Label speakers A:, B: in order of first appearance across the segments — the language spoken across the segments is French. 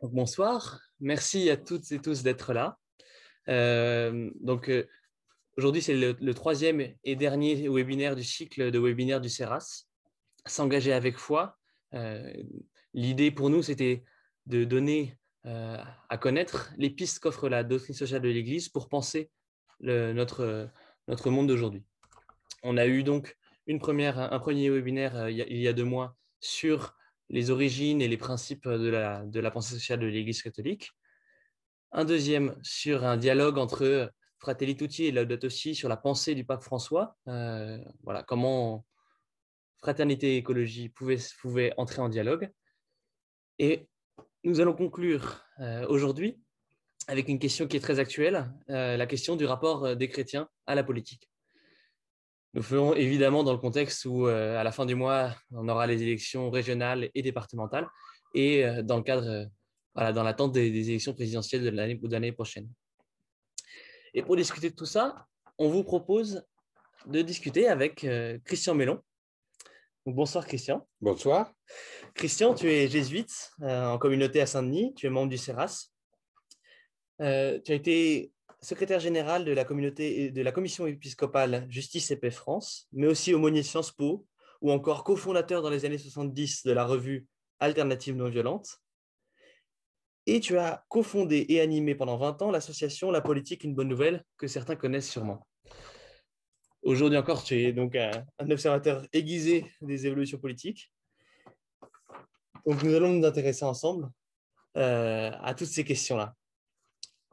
A: Donc, bonsoir, merci à toutes et tous d'être là. Donc, aujourd'hui, c'est le troisième et dernier webinaire du cycle de webinaires du CERAS, S'engager avec foi. Euh, L'idée pour nous, c'était de donner à connaître les pistes qu'offre la doctrine sociale de l'Église pour penser notre monde d'aujourd'hui. On a eu donc un premier webinaire il y a 2 mois sur les origines et les principes de la pensée sociale de l'Église catholique. Un deuxième sur un dialogue entre Fratelli Tutti et Laudato Si sur la pensée du pape François. Voilà, comment fraternité et écologie pouvaient entrer en dialogue. Et nous allons conclure aujourd'hui avec une question qui est très actuelle, la question du rapport des chrétiens à la politique. Nous ferons évidemment dans le contexte où, à la fin du mois, on aura les élections régionales et départementales, et dans le cadre, voilà, dans l'attente des élections présidentielles de l'année prochaine. Et pour discuter de tout ça, on vous propose de discuter avec Christian Mélon. Donc, bonsoir Christian.
B: Bonsoir.
A: Christian, tu es jésuite en communauté à Saint-Denis, tu es membre du CERAS. Tu as été secrétaire général de la commission épiscopale Justice et Paix France, mais aussi aumônier de Sciences Po, ou encore cofondateur dans les années 70 de la revue Alternative non violente. Et tu as cofondé et animé pendant 20 ans l'association La Politique, une bonne nouvelle, que certains connaissent sûrement. Aujourd'hui encore, tu es donc un observateur aiguisé des évolutions politiques. Donc, nous allons nous intéresser ensemble à toutes ces questions-là.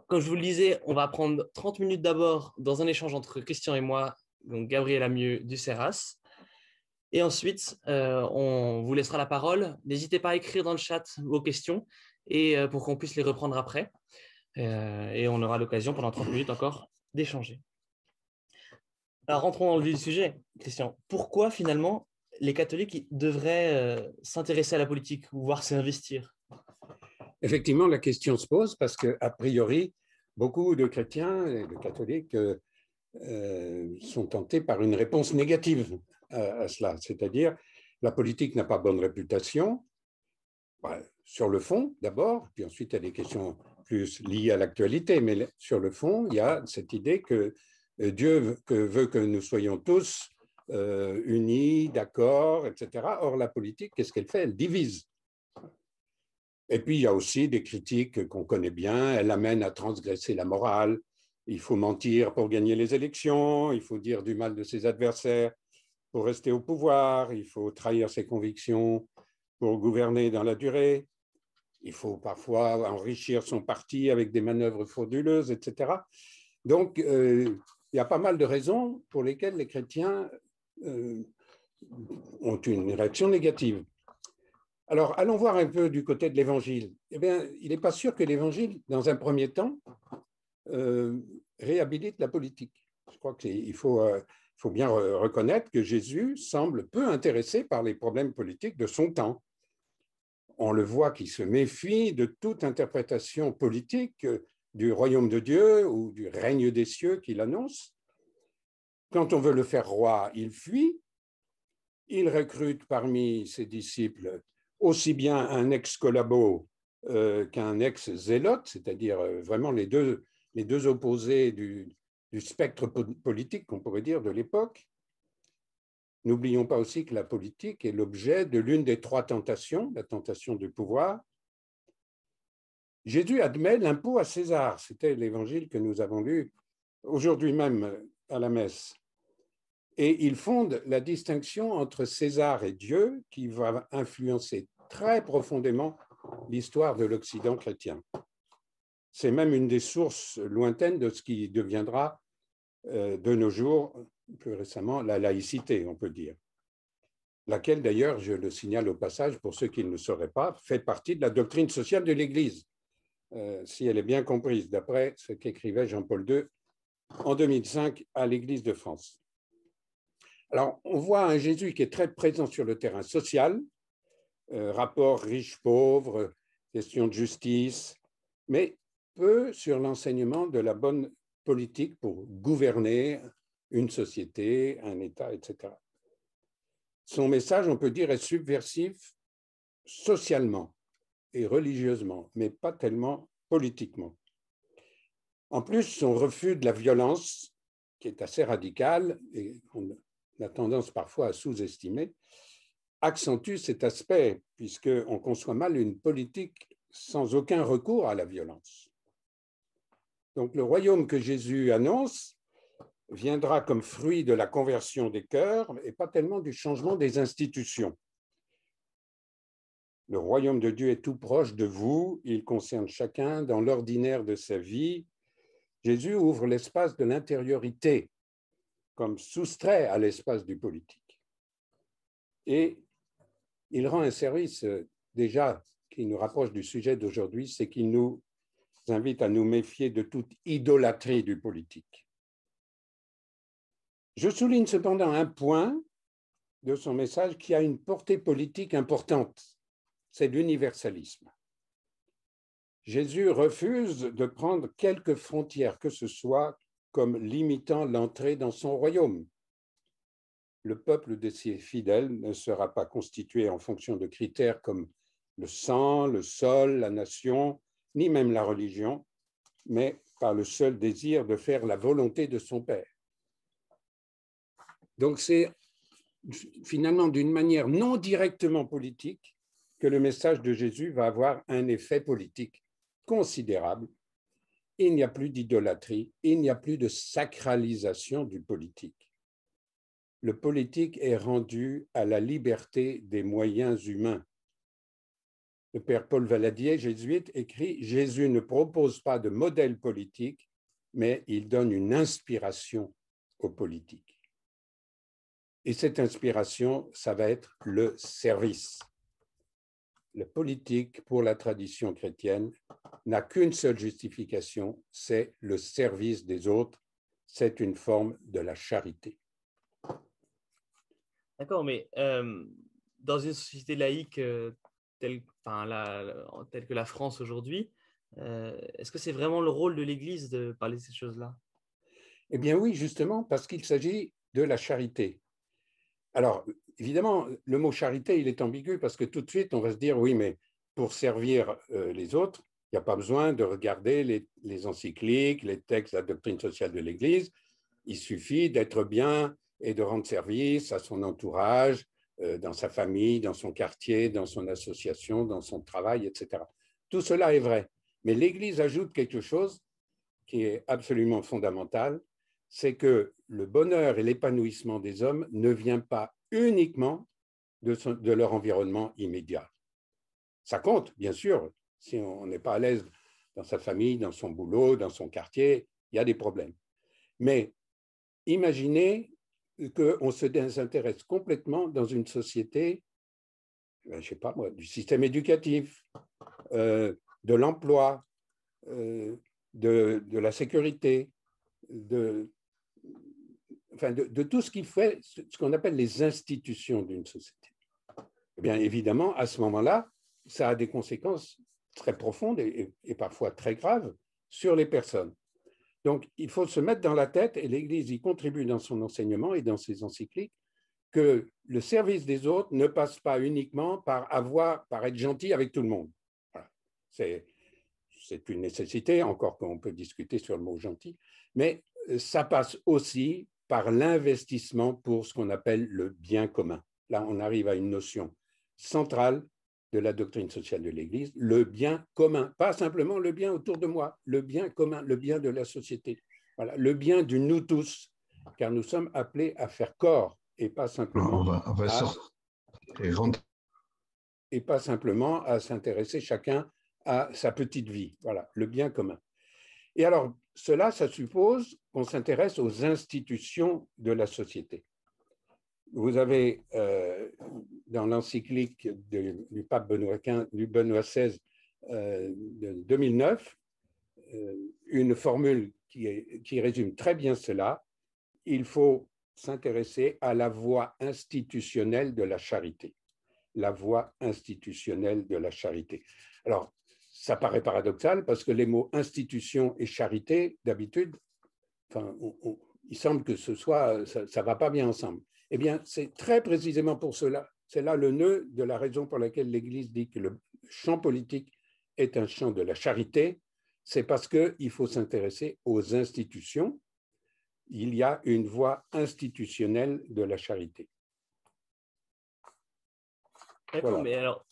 A: Comme je vous le disais, on va prendre 30 minutes d'abord dans un échange entre Christian et moi, donc Gabriel Amieux du CERAS. Et ensuite, on vous laissera la parole. N'hésitez pas à écrire dans le chat vos questions et pour qu'on puisse les reprendre après. Et on aura l'occasion pendant 30 minutes encore d'échanger. Alors, rentrons dans le vif du sujet, Christian. Pourquoi finalement les catholiques devraient s'intéresser à la politique ou voire s'investir?
B: Effectivement, la question se pose parce qu'a priori, beaucoup de chrétiens et de catholiques sont tentés par une réponse négative à cela. C'est-à-dire, la politique n'a pas bonne réputation, sur le fond d'abord, puis ensuite il y a des questions plus liées à l'actualité, mais sur le fond, il y a cette idée que Dieu veut que nous soyons tous unis, d'accord, etc. Or, la politique, qu'est-ce qu'elle fait? Elle divise. Et puis, il y a aussi des critiques qu'on connaît bien. Elle amène à transgresser la morale. Il faut mentir pour gagner les élections. Il faut dire du mal de ses adversaires pour rester au pouvoir. Il faut trahir ses convictions pour gouverner dans la durée. Il faut parfois enrichir son parti avec des manœuvres frauduleuses, etc. Donc, il y a pas mal de raisons pour lesquelles les chrétiens ont une réaction négative. Alors, allons voir un peu du côté de l'Évangile. Eh bien, il n'est pas sûr que l'Évangile, dans un premier temps, réhabilite la politique. Je crois qu'il faut bien reconnaître que Jésus semble peu intéressé par les problèmes politiques de son temps. On le voit qu'il se méfie de toute interprétation politique du royaume de Dieu ou du règne des cieux qu'il annonce. Quand on veut le faire roi, il fuit. Il recrute parmi ses disciples aussi bien un ex-collabo qu'un ex-zélote, c'est-à-dire vraiment les deux opposés du spectre politique, qu'on pourrait dire, de l'époque. N'oublions pas aussi que la politique est l'objet de l'une des 3 tentations, la tentation du pouvoir. Jésus admet l'impôt à César, c'était l'évangile que nous avons lu aujourd'hui même à la messe. Et il fonde la distinction entre César et Dieu qui va influencer très profondément l'histoire de l'Occident chrétien. C'est même une des sources lointaines de ce qui deviendra de nos jours, plus récemment, la laïcité, on peut dire. Laquelle, d'ailleurs, je le signale au passage, pour ceux qui ne le sauraient pas, fait partie de la doctrine sociale de l'Église, si elle est bien comprise, d'après ce qu'écrivait Jean-Paul II en 2005 à l'Église de France. Alors, on voit un Jésus qui est très présent sur le terrain social, rapport riche-pauvre, question de justice, mais peu sur l'enseignement de la bonne politique pour gouverner une société, un État, etc. Son message, on peut dire, est subversif socialement. et religieusement, mais pas tellement politiquement. En plus, son refus de la violence, qui est assez radical et qu'on a tendance parfois à sous-estimer, accentue cet aspect, puisqu'on conçoit mal une politique sans aucun recours à la violence. Donc le royaume que Jésus annonce viendra comme fruit de la conversion des cœurs et pas tellement du changement des institutions. Le royaume de Dieu est tout proche de vous, il concerne chacun dans l'ordinaire de sa vie. Jésus ouvre l'espace de l'intériorité comme soustrait à l'espace du politique. Et il rend un service déjà qui nous rapproche du sujet d'aujourd'hui, c'est qu'il nous invite à nous méfier de toute idolâtrie du politique. Je souligne cependant un point de son message qui a une portée politique importante, c'est l'universalisme. Jésus refuse de prendre quelque frontière que ce soit comme limitant l'entrée dans son royaume. Le peuple de ses fidèles ne sera pas constitué en fonction de critères comme le sang, le sol, la nation, ni même la religion, mais par le seul désir de faire la volonté de son Père. Donc c'est finalement d'une manière non directement politique que le message de Jésus va avoir un effet politique considérable. Il n'y a plus d'idolâtrie, il n'y a plus de sacralisation du politique. Le politique est rendu à la liberté des moyens humains. Le père Paul Valadier, jésuite, écrit « Jésus ne propose pas de modèle politique, mais il donne une inspiration aux politiques. » Et cette inspiration, ça va être le service. Le politique, pour la tradition chrétienne, n'a qu'une seule justification, c'est le service des autres. C'est une forme de la charité.
A: D'accord, mais dans une société laïque telle que la France aujourd'hui, est-ce que c'est vraiment le rôle de l'Église de parler de ces choses-là?
B: Eh bien oui, justement, parce qu'il s'agit de la charité. Alors, évidemment, le mot charité, il est ambigu parce que tout de suite, on va se dire, oui, mais pour servir les autres, il n'y a pas besoin de regarder les encycliques, les textes de la doctrine sociale de l'Église. Il suffit d'être bien et de rendre service à son entourage, dans sa famille, dans son quartier, dans son association, dans son travail, etc. Tout cela est vrai. Mais l'Église ajoute quelque chose qui est absolument fondamental, c'est que le bonheur et l'épanouissement des hommes ne vient pas uniquement de leur environnement immédiat. Ça compte, bien sûr, si on n'est pas à l'aise dans sa famille, dans son boulot, dans son quartier, il y a des problèmes. Mais imaginez qu'on se désintéresse complètement dans une société, je ne sais pas moi, du système éducatif, de l'emploi, de la sécurité, de tout ce qui fait ce qu'on appelle les institutions d'une société. Eh bien, évidemment, à ce moment-là, ça a des conséquences très profondes et parfois très graves sur les personnes. Donc, il faut se mettre dans la tête, et l'Église y contribue dans son enseignement et dans ses encycliques, que le service des autres ne passe pas uniquement par être gentil avec tout le monde. Voilà. C'est une nécessité, encore qu'on peut discuter sur le mot gentil, mais ça passe aussi par l'investissement pour ce qu'on appelle le bien commun. Là, on arrive à une notion centrale de la doctrine sociale de l'Église, le bien commun, pas simplement le bien autour de moi, le bien commun, le bien de la société, voilà, le bien du nous tous, car nous sommes appelés à faire corps et pas simplement et pas simplement à s'intéresser chacun à sa petite vie, voilà, le bien commun. Et alors, cela, ça suppose qu'on s'intéresse aux institutions de la société. Vous avez dans l'encyclique du pape Benoît XVI de 2009 une formule qui résume très bien cela. Il faut s'intéresser à la voie institutionnelle de la charité. La voie institutionnelle de la charité. Alors, ça paraît paradoxal parce que les mots institution et charité, d'habitude, il semble que ça ne va pas bien ensemble. Eh bien, c'est très précisément pour cela C'est là le nœud de la raison pour laquelle l'Église dit que le champ politique est un champ de la charité. C'est parce qu'il faut s'intéresser aux institutions. Il y a une voie institutionnelle de la charité.
A: D'accord,
B: Voilà.
A: mais alors,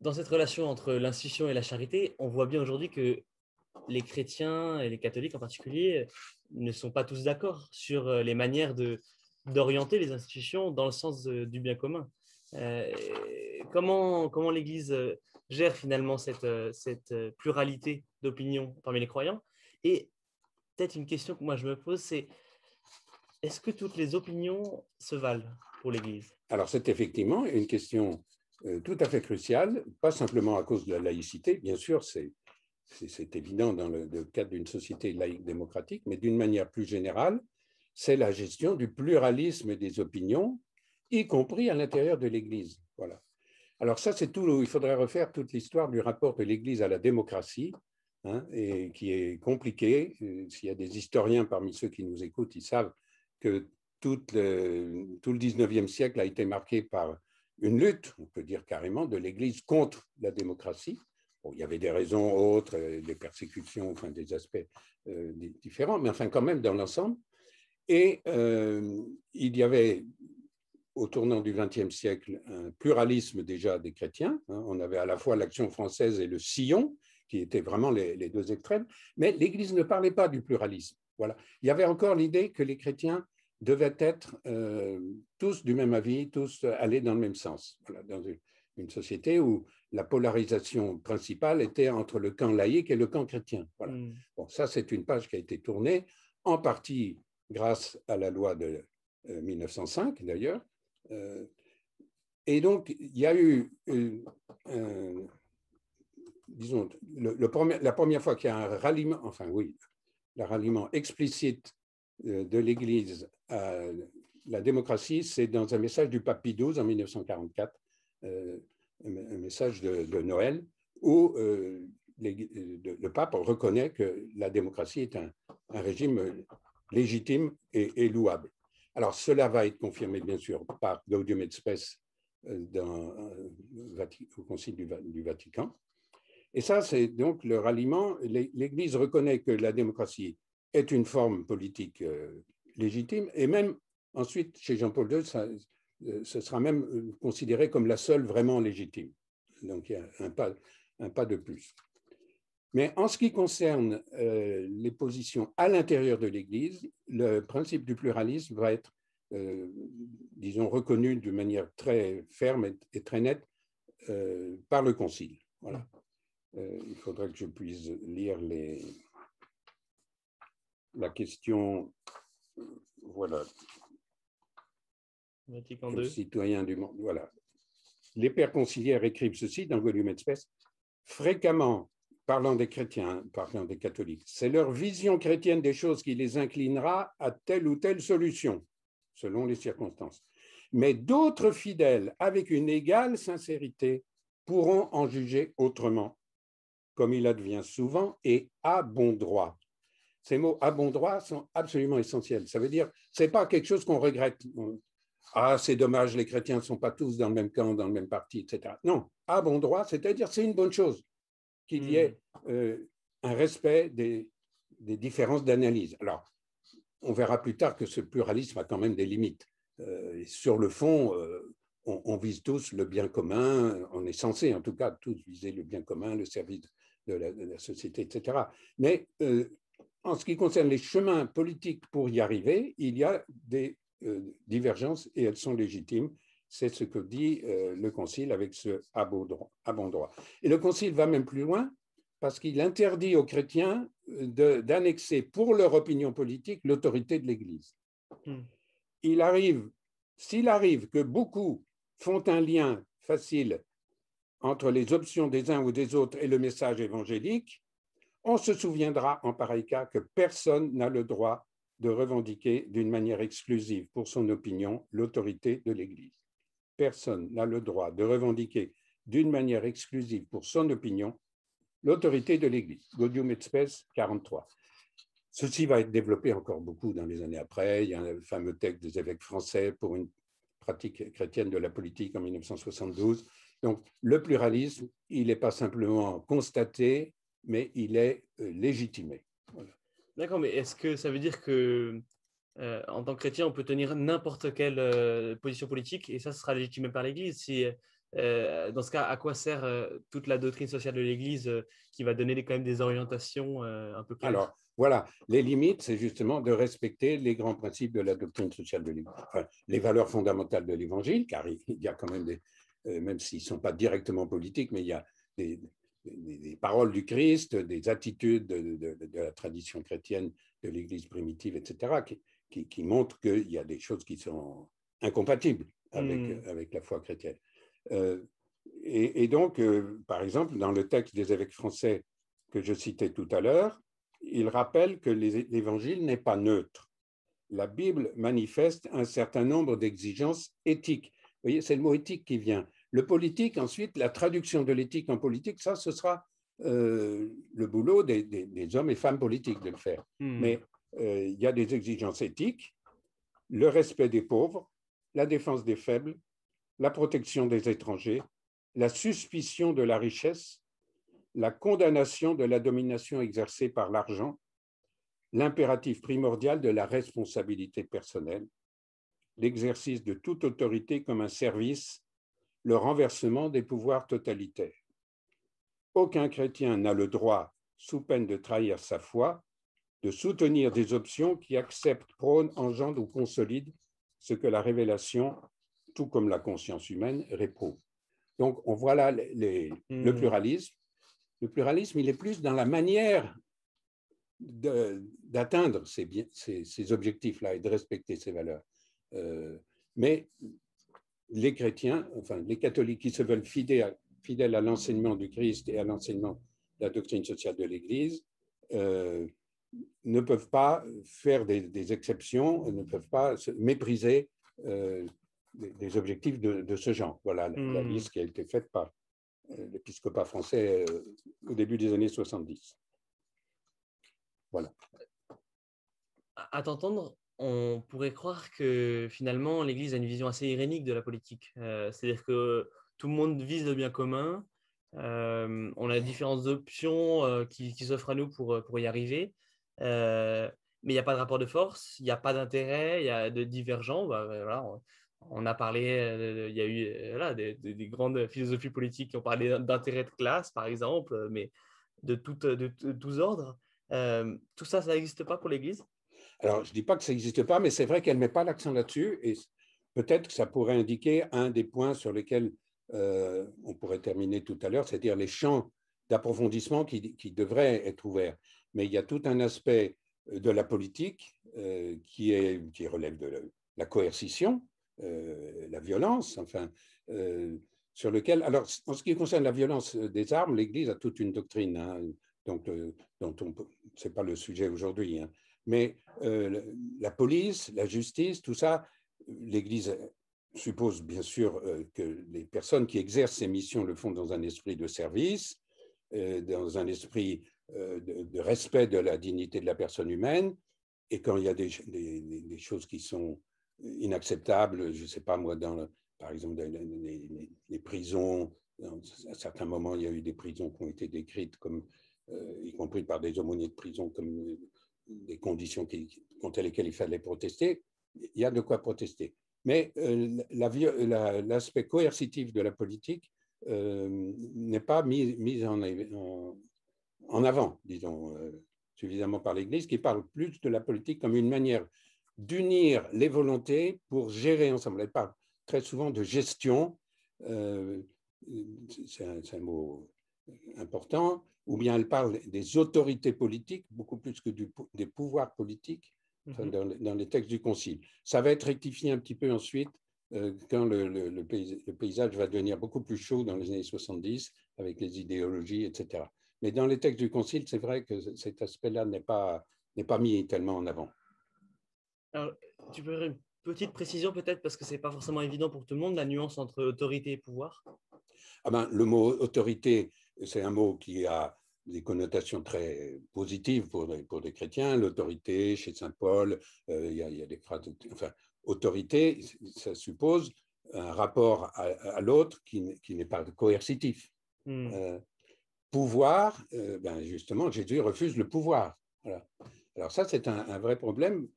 A: dans cette relation entre l'institution et la charité, on voit bien aujourd'hui que les chrétiens et les catholiques en particulier ne sont pas tous d'accord sur les manières d'orienter les institutions dans le sens du bien commun. Comment l'Église gère finalement cette pluralité d'opinions parmi les croyants? Et peut-être une question que moi je me pose, c'est est-ce que toutes les opinions se valent pour l'Église?
B: Alors, c'est effectivement une question tout à fait cruciale, pas simplement à cause de la laïcité, bien sûr, c'est évident dans le cadre d'une société laïque démocratique, mais d'une manière plus générale, c'est la gestion du pluralisme des opinions, y compris à l'intérieur de l'Église. Voilà. Alors ça, c'est tout. Il faudrait refaire toute l'histoire du rapport de l'Église à la démocratie, hein, et qui est compliqué. S'il y a des historiens parmi ceux qui nous écoutent, ils savent que tout le 19e siècle a été marqué par une lutte, on peut dire carrément, de l'Église contre la démocratie. Bon, il y avait des raisons autres, des persécutions, enfin des aspects différents, mais enfin quand même dans l'ensemble. Et il y avait au tournant du XXe siècle un pluralisme déjà des chrétiens. Hein. On avait à la fois l'Action française et le Sillon, qui étaient vraiment les deux extrêmes, mais l'Église ne parlait pas du pluralisme. Voilà. Il y avait encore l'idée que les chrétiens devaient être tous du même avis, tous aller dans le même sens. Voilà, dans une société où la polarisation principale était entre le camp laïque et le camp chrétien. Voilà. Bon, ça, c'est une page qui a été tournée, en partie grâce à la loi de 1905, d'ailleurs. Et donc, il y a eu, disons, la première fois qu'il y a un ralliement, enfin oui, le ralliement explicite de l'Église à la démocratie, c'est dans un message du pape Pie XII en 1944, un message de Noël, où le pape reconnaît que la démocratie est un régime légitime et louable. Alors, cela va être confirmé, bien sûr, par Gaudium et Spes au Concile du Vatican. Et ça, c'est donc le ralliement. L'Église reconnaît que la démocratie est une forme politique légitime, et même ensuite, chez Jean-Paul II, ce sera même considéré comme la seule vraiment légitime. Donc, il y a un pas de plus. Mais en ce qui concerne les positions à l'intérieur de l'Église, le principe du pluralisme va être, disons, reconnu de manière très ferme et très nette par le Concile. Voilà. Il faudrait que je puisse lire la question. Voilà.
A: Vatican II.
B: Citoyens du monde. Voilà. Les pères conciliaires écrivent ceci dans Gaudium et Spes. Fréquemment, parlant des chrétiens, parlant des catholiques, c'est leur vision chrétienne des choses qui les inclinera à telle ou telle solution, selon les circonstances. Mais d'autres fidèles, avec une égale sincérité, pourront en juger autrement, comme il advient souvent, et à bon droit. Ces mots à bon droit sont absolument essentiels. Ça veut dire, ce n'est pas quelque chose qu'on regrette. Ah, c'est dommage, les chrétiens ne sont pas tous dans le même camp, dans le même parti, etc. Non, à bon droit, c'est-à-dire c'est une bonne chose qu'il y ait un respect des différences d'analyse. Alors, on verra plus tard que ce pluralisme a quand même des limites. Sur le fond, on vise tous le bien commun, on est censé en tout cas tous viser le bien commun, le service de la société, etc. Mais en ce qui concerne les chemins politiques pour y arriver, il y a des divergences et elles sont légitimes. C'est ce que dit le Concile avec ce à bon droit. Et le Concile va même plus loin parce qu'il interdit aux chrétiens d'annexer pour leur opinion politique l'autorité de l'Église. S'il arrive que beaucoup font un lien facile entre les options des uns ou des autres et le message évangélique, on se souviendra en pareil cas que personne n'a le droit de revendiquer d'une manière exclusive pour son opinion l'autorité de l'Église. Personne n'a le droit de revendiquer d'une manière exclusive pour son opinion l'autorité de l'Église. Gaudium et Spes, 43. Ceci va être développé encore beaucoup dans les années après. Il y a un fameux texte des évêques français pour une pratique chrétienne de la politique en 1972. Donc, le pluralisme, il n'est pas simplement constaté, mais il est légitimé. Voilà.
A: D'accord, mais est-ce que ça veut dire que en tant que chrétien, on peut tenir n'importe quelle position politique et ça sera légitimé par l'Église? Si, dans ce cas, à quoi sert toute la doctrine sociale de l'Église qui va donner quand même des orientations un peu claires?
B: Alors, voilà, les limites, c'est justement de respecter les grands principes de la doctrine sociale de l'Église, enfin, les valeurs fondamentales de l'Évangile, car il y a quand même même s'ils ne sont pas directement politiques, mais il y a des paroles du Christ, des attitudes de la tradition chrétienne de l'Église primitive, etc., qui montrent qu'il y a des choses qui sont incompatibles avec la foi chrétienne. Et donc, par exemple, dans le texte des évêques français que je citais tout à l'heure, il rappelle que l'Évangile n'est pas neutre. La Bible manifeste un certain nombre d'exigences éthiques. Vous voyez, c'est le mot éthique qui vient. Le politique, ensuite, la traduction de l'éthique en politique, ça, ce sera le boulot des hommes et femmes politiques de le faire. Mais il y a des exigences éthiques, le respect des pauvres, la défense des faibles, la protection des étrangers, la suspicion de la richesse, la condamnation de la domination exercée par l'argent, l'impératif primordial de la responsabilité personnelle, l'exercice de toute autorité comme un service, le renversement des pouvoirs totalitaires. Aucun chrétien n'a le droit, sous peine de trahir sa foi, de soutenir des options qui acceptent, prônent, engendrent ou consolident ce que la révélation, tout comme la conscience humaine, réprouve. Donc, on voit là le pluralisme. Le pluralisme, il est plus dans la manière d'atteindre ces objectifs-là et de respecter ces valeurs. Mais les chrétiens, enfin les catholiques qui se veulent fidèles à l'enseignement du Christ et à l'enseignement de la doctrine sociale de l'Église, ne peuvent pas faire des exceptions, ne peuvent pas mépriser des objectifs de ce genre. Voilà la liste qui a été faite par l'épiscopat français au début des années 70. Voilà.
A: À t'entendre, on pourrait croire que finalement l'Église a une vision assez irénique de la politique. C'est-à-dire que tout le monde vise le bien commun. On a différentes options qui s'offrent à nous pour y arriver. Mais il n'y a pas de rapport de force, il n'y a pas d'intérêt, il y a de divergents. Voilà, on a parlé, il y a eu voilà, des grandes philosophies politiques qui ont parlé d'intérêt de classe, par exemple, mais de tous ordres. Tout ça, ça n'existe pas pour l'Église?
B: Alors, je ne dis pas que ça n'existe pas, mais c'est vrai qu'elle ne met pas l'accent là-dessus. Et peut-être que ça pourrait indiquer un des points sur lesquels on pourrait terminer tout à l'heure, c'est-à-dire les champs d'approfondissement qui devraient être ouverts. Mais il y a tout un aspect de la politique qui relève de la coercition, la violence, enfin, sur lequel… Alors, en ce qui concerne la violence des armes, l'Église a toute une doctrine, hein, donc, dont ce n'est pas le sujet aujourd'hui, hein. Mais la police, la justice, tout ça, l'Église suppose bien sûr que les personnes qui exercent ces missions le font dans un esprit de service, dans un esprit de respect de la dignité de la personne humaine. Et quand il y a des choses qui sont inacceptables, je ne sais pas moi, par exemple, les prisons, à certains moments, il y a eu des prisons qui ont été décrites comme, y compris par des aumôniers de prison, comme des conditions contre lesquelles il fallait protester, il y a de quoi protester. Mais l'aspect coercitif de la politique n'est pas mis en avant, disons, suffisamment par l'Église, qui parle plus de la politique comme une manière d'unir les volontés pour gérer ensemble. Elle parle très souvent de gestion, c'est un mot important, ou bien elle parle des autorités politiques, beaucoup plus que des pouvoirs politiques, enfin, dans les textes du Concile. Ça va être rectifié un petit peu ensuite, quand le paysage va devenir beaucoup plus chaud dans les années 70, avec les idéologies, etc. Mais dans les textes du Concile, c'est vrai que cet aspect-là n'est pas mis tellement en avant.
A: Alors, tu peux faire une petite précision peut-être, parce que ce n'est pas forcément évident pour tout le monde, la nuance entre autorité et pouvoir?
B: Ah ben, le mot autorité, c'est un mot qui a des connotations très positives pour des chrétiens. L'autorité, chez saint Paul, il y a des phrases, enfin, autorité, ça suppose un rapport à l'autre qui n'est pas coercitif. Pouvoir, ben justement, Jésus refuse le pouvoir. Voilà. Alors ça, c'est un vrai problème,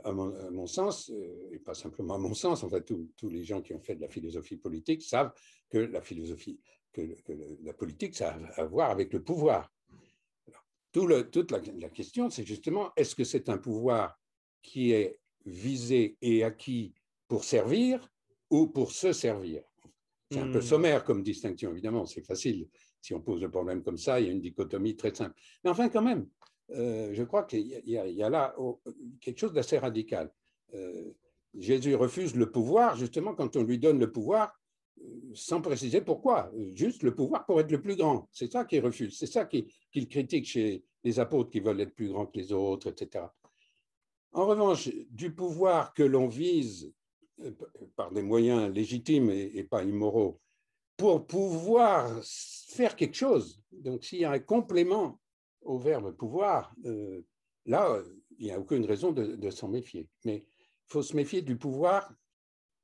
B: à mon sens, et pas simplement à mon sens. En fait, tous les gens qui ont fait de la philosophie politique savent que la philosophie, que la politique, ça a à voir avec le pouvoir. Alors, toute la question, c'est justement, est-ce que c'est un pouvoir qui est visé et acquis pour servir ou pour se servir? C'est un peu sommaire comme distinction, évidemment, c'est facile. Si on pose le problème comme ça, il y a une dichotomie très simple. Mais enfin, quand même, je crois qu'il y a là quelque chose d'assez radical. Jésus refuse le pouvoir, justement, quand on lui donne le pouvoir, sans préciser pourquoi, juste le pouvoir pour être le plus grand. C'est ça qu'il refuse, c'est ça qu'il critique chez les apôtres qui veulent être plus grands que les autres, etc. En revanche, du pouvoir que l'on vise par des moyens légitimes et pas immoraux, pour pouvoir faire quelque chose. Donc, s'il y a un complément au verbe pouvoir, là, il n'y a aucune raison de s'en méfier. Mais il faut se méfier du pouvoir,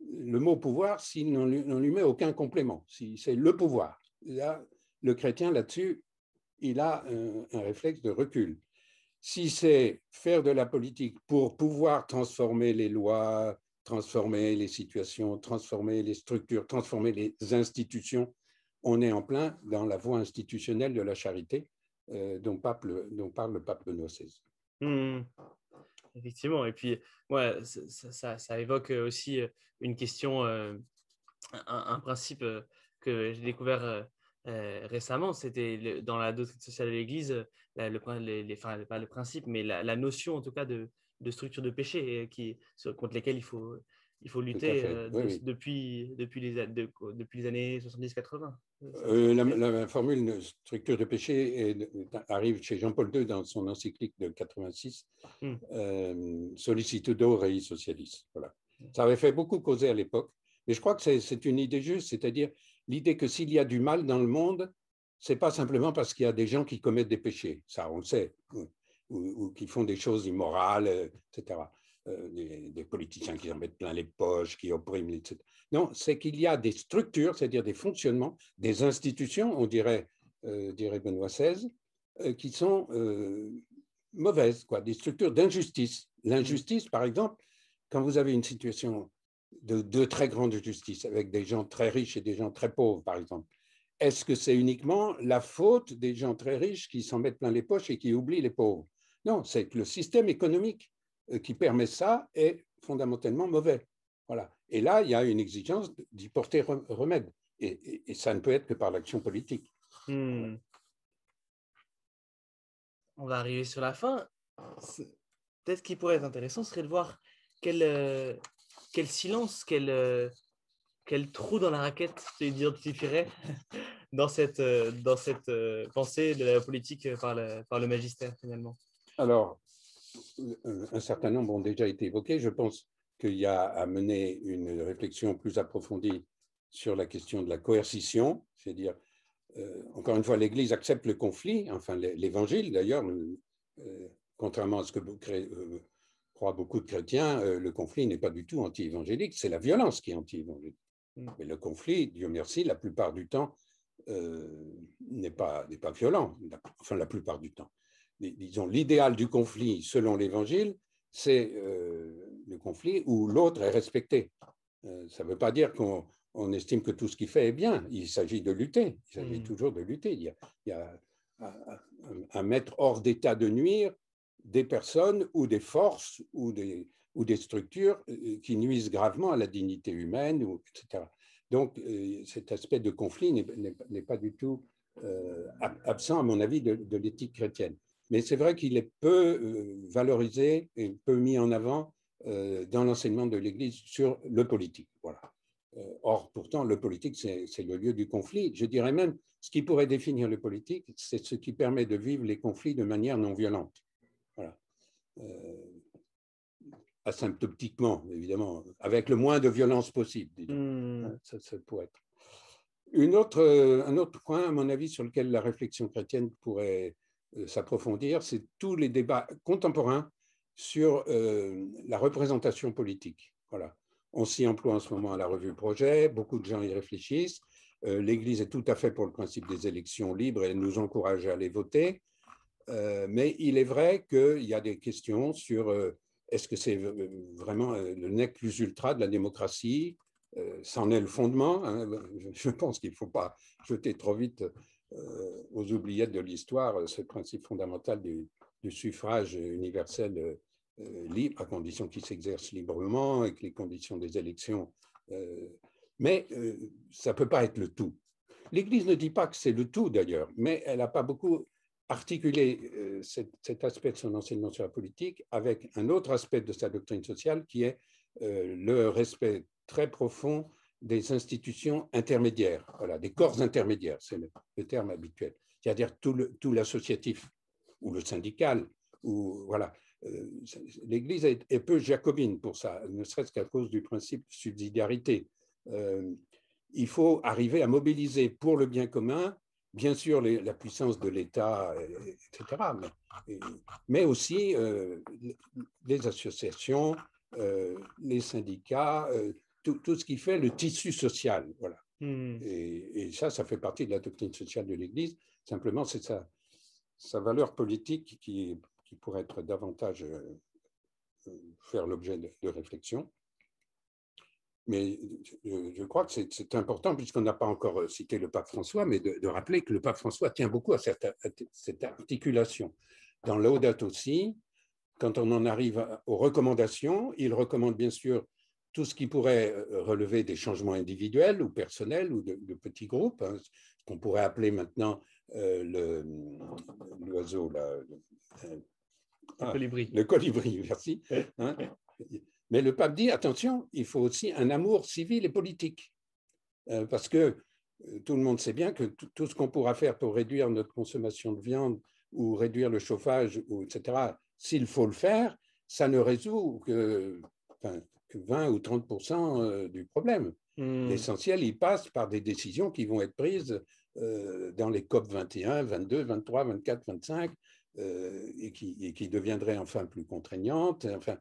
B: le mot pouvoir, si on lui met aucun complément, si c'est le pouvoir. Là, le chrétien, là-dessus, il a un réflexe de recul. Si c'est faire de la politique pour pouvoir transformer les lois, transformer les situations, transformer les structures, transformer les institutions, on est en plein dans la voie institutionnelle de la charité dont parle le pape Benoît XVI.
A: Effectivement. Et puis, ouais, ça évoque aussi une question, un principe que j'ai découvert récemment. C'était dans la doctrine sociale de l'Église, enfin, pas le principe, mais la notion en tout cas de structure de péché contre lesquelles il faut lutter depuis les années 70-80.
B: La formule structure de péché arrive chez Jean-Paul II dans son encyclique de 86, Sollicitudo Rei Socialis. Voilà. Ça avait fait beaucoup causer à l'époque, mais je crois que c'est une idée juste, c'est-à-dire l'idée que s'il y a du mal dans le monde, ce n'est pas simplement parce qu'il y a des gens qui commettent des péchés, ça on le sait, ou qui font des choses immorales, etc. Des politiciens qui en mettent plein les poches, qui oppriment, etc. Non, c'est qu'il y a des structures, c'est-à-dire des fonctionnements, des institutions, on dirait Benoît XVI, qui sont mauvaises, quoi, des structures d'injustice. L'injustice, par exemple, quand vous avez une situation de très grande justice, avec des gens très riches et des gens très pauvres, par exemple, est-ce que c'est uniquement la faute des gens très riches qui s'en mettent plein les poches et qui oublient les pauvres? Non, c'est que le système économique qui permet ça est fondamentalement mauvais. Voilà. Et là, il y a une exigence d'y porter remède. Et ça ne peut être que par l'action politique.
A: On va arriver sur la fin. Peut-être qu'il pourrait être intéressant serait de voir quel silence, quel trou dans la raquette tu identifierais dans cette pensée de la politique par le magistère, finalement.
B: Alors, un certain nombre ont déjà été évoqués. Je pense qu'il y a à mener une réflexion plus approfondie sur la question de la coercition, c'est-à-dire, encore une fois, l'Église accepte le conflit, enfin l'Évangile d'ailleurs, contrairement à ce que croient beaucoup de chrétiens, le conflit n'est pas du tout anti-évangélique, c'est la violence qui est anti-évangélique. Mais le conflit, Dieu merci, la plupart du temps, n'est pas violent, enfin la plupart du temps. Disons, l'idéal du conflit, selon l'Évangile, c'est le conflit où l'autre est respecté. Ça ne veut pas dire qu'on estime que tout ce qu'il fait est bien. Il s'agit de lutter. Il s'agit toujours de lutter. Il y a à mettre hors d'état de nuire des personnes ou des forces ou des structures qui nuisent gravement à la dignité humaine, etc. Donc, cet aspect de conflit n'est pas du tout absent, à mon avis, de l'éthique chrétienne. Mais c'est vrai qu'il est peu valorisé et peu mis en avant dans l'enseignement de l'Église sur le politique. Voilà. Or, pourtant, le politique, c'est le lieu du conflit. Je dirais même, ce qui pourrait définir le politique, c'est ce qui permet de vivre les conflits de manière non violente. Voilà. Asymptotiquement, évidemment, avec le moins de violence possible. Ça pourrait être. Un autre point, à mon avis, sur lequel la réflexion chrétienne pourrait s'approfondir, c'est tous les débats contemporains sur la représentation politique. Voilà. On s'y emploie en ce moment à la revue Projet, beaucoup de gens y réfléchissent. L'Église est tout à fait pour le principe des élections libres et elle nous encourage à aller voter. Mais il est vrai qu'il y a des questions sur est-ce que c'est vraiment le nec plus ultra de la démocratie? C'en est le fondement. Hein. Je pense qu'il ne faut pas jeter trop vite aux oubliettes de l'histoire ce principe fondamental du suffrage universel libre, à condition qu'il s'exerce librement et que les conditions des élections. Mais ça ne peut pas être le tout. L'Église ne dit pas que c'est le tout d'ailleurs, mais elle n'a pas beaucoup articulé cet aspect de son enseignement sur la politique avec un autre aspect de sa doctrine sociale qui est le respect très profond des institutions intermédiaires, voilà, des corps intermédiaires, c'est le terme habituel, c'est-à-dire tout l'associatif ou le syndical, ou voilà. L'Église est peu jacobine pour ça, ne serait-ce qu'à cause du principe de subsidiarité. Il faut arriver à mobiliser pour le bien commun, bien sûr la puissance de l'État, etc., mais aussi les associations, les syndicats, tout ce qui fait le tissu social. Voilà. Et ça fait partie de la doctrine sociale de l'Église. Simplement, c'est sa valeur politique qui pourrait être davantage faire l'objet de réflexion. Mais je crois que c'est important, puisqu'on n'a pas encore cité le pape François, mais de rappeler que le pape François tient beaucoup à cette articulation. Dans Laudato Si, quand on en arrive aux recommandations, il recommande bien sûr tout ce qui pourrait relever des changements individuels ou personnels ou de petits groupes, hein, ce qu'on pourrait appeler maintenant l'oiseau, le colibri, merci. Hein. Mais le pape dit, attention, il faut aussi un amour civil et politique. Parce que tout le monde sait bien que tout ce qu'on pourra faire pour réduire notre consommation de viande ou réduire le chauffage, etc., s'il faut le faire, ça ne résout que 20 ou 30% du problème. L'essentiel, il passe par des décisions qui vont être prises dans les COP 21, 22, 23, 24, 25, et qui deviendraient enfin plus contraignantes. Enfin,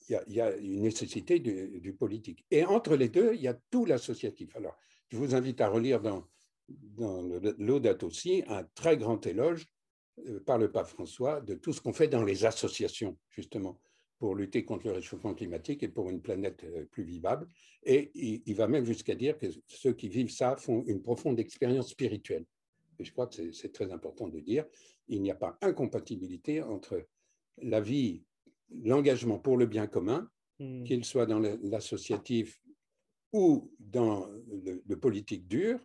B: y a une nécessité du politique. Et entre les deux, il y a tout l'associatif. Alors, je vous invite à relire dans Laudato Si un très grand éloge par le pape François de tout ce qu'on fait dans les associations, justement, pour lutter contre le réchauffement climatique et pour une planète plus vivable. Et il va même jusqu'à dire que ceux qui vivent ça font une profonde expérience spirituelle. Et je crois que c'est très important de dire, il n'y a pas incompatibilité entre la vie, l'engagement pour le bien commun, qu'il soit dans l'associatif ou dans le politique dur,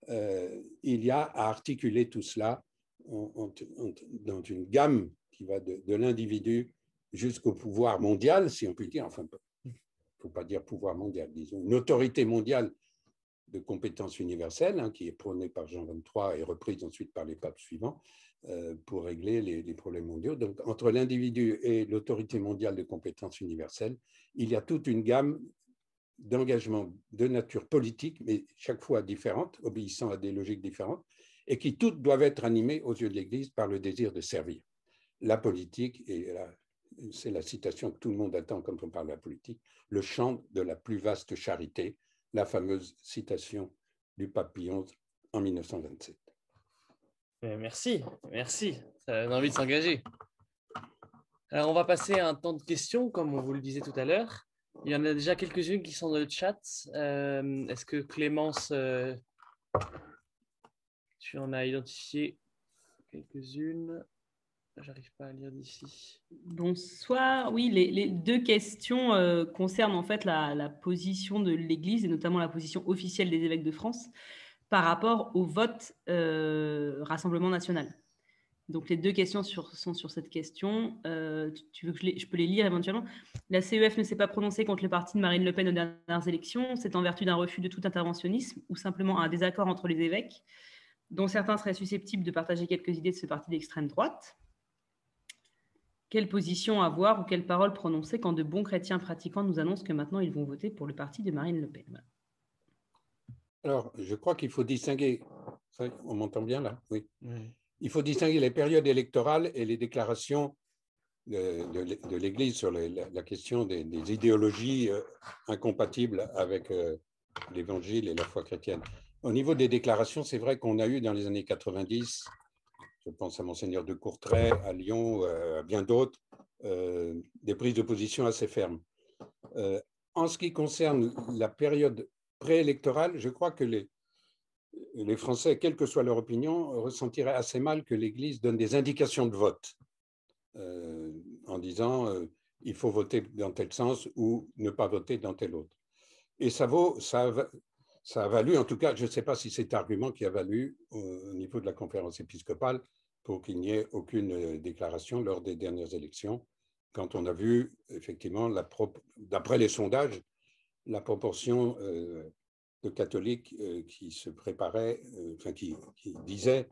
B: il y a à articuler tout cela dans une gamme qui va de l'individu jusqu'au pouvoir mondial, si on peut dire, enfin, il ne faut pas dire pouvoir mondial, disons, une autorité mondiale de compétences universelles, hein, qui est prônée par Jean XXIII et reprise ensuite par les papes suivants pour régler les problèmes mondiaux. Donc, entre l'individu et l'autorité mondiale de compétences universelles, il y a toute une gamme d'engagements de nature politique, mais chaque fois différentes, obéissant à des logiques différentes, et qui toutes doivent être animées aux yeux de l'Église par le désir de servir. La politique, et c'est la citation que tout le monde attend quand on parle de la politique, le chant de la plus vaste charité, la fameuse citation du pape Pie XI en 1927.
A: Merci, ça donne envie de s'engager. Alors, on va passer à un temps de questions, comme on vous le disait tout à l'heure. Il y en a déjà quelques-unes qui sont dans le chat. Est-ce que Clémence, tu en as identifié quelques-unes? J'arrive pas à lire d'ici.
C: Bonsoir. Oui, les deux questions concernent en fait la position de l'Église et notamment la position officielle des évêques de France par rapport au vote Rassemblement national. Donc les deux questions sont sur cette question. Tu veux que je peux les lire éventuellement? La CEF ne s'est pas prononcée contre le parti de Marine Le Pen aux dernières élections. C'est en vertu d'un refus de tout interventionnisme ou simplement un désaccord entre les évêques, dont certains seraient susceptibles de partager quelques idées de ce parti d'extrême droite. Quelle position avoir ou quelle parole prononcer quand de bons chrétiens pratiquants nous annoncent que maintenant ils vont voter pour le parti de Marine Le Pen? Voilà.
B: Alors, je crois qu'il faut distinguer, on m'entend bien là? Oui. Il faut distinguer les périodes électorales et les déclarations de l'Église sur la question des idéologies incompatibles avec l'Évangile et la foi chrétienne. Au niveau des déclarations, c'est vrai qu'on a eu dans les années 90, je pense à Monseigneur de Courtrai, à Lyon, à bien d'autres, des prises de position assez fermes. En ce qui concerne la période préélectorale, je crois que les Français, quelle que soit leur opinion, ressentiraient assez mal que l'Église donne des indications de vote en disant il faut voter dans tel sens ou ne pas voter dans tel autre. Et ça a valu, en tout cas, je ne sais pas si c'est cet argument qui a valu au niveau de la conférence épiscopale pour qu'il n'y ait aucune déclaration lors des dernières élections, quand on a vu effectivement, d'après les sondages, la proportion de catholiques qui se préparaient, enfin qui disaient